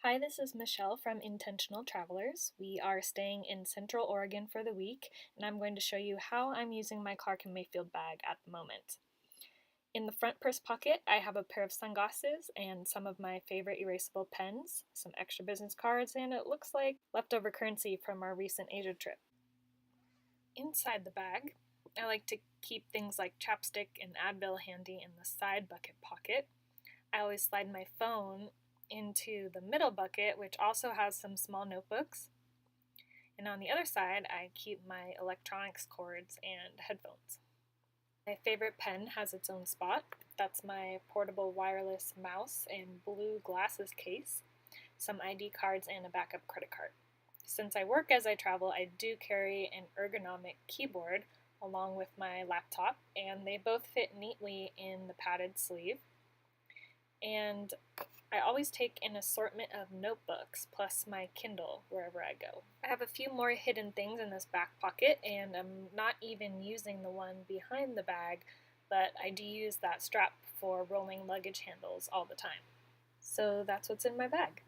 Hi, this is Michelle from Intentional Travelers. We are staying in Central Oregon for the week, and I'm going to show you how I'm using my Clark and Mayfield bag at the moment. In the front purse pocket, I have a pair of sunglasses and some of my favorite erasable pens, some extra business cards, and it looks like leftover currency from our recent Asia trip. Inside the bag, I like to keep things like chapstick and Advil handy in the side bucket pocket. I always slide my phone into the middle bucket, which also has some small notebooks. And on the other side, I keep my electronics cords and headphones. My favorite pen has its own spot. That's my portable wireless mouse and blue glasses case, some ID cards, and a backup credit card. Since I work as I travel, I do carry an ergonomic keyboard along with my laptop, and they both fit neatly in the padded sleeve. And I always take an assortment of notebooks plus my Kindle wherever I go. I have a few more hidden things in this back pocket, and I'm not even using the one behind the bag, but I do use that strap for rolling luggage handles all the time. So that's what's in my bag.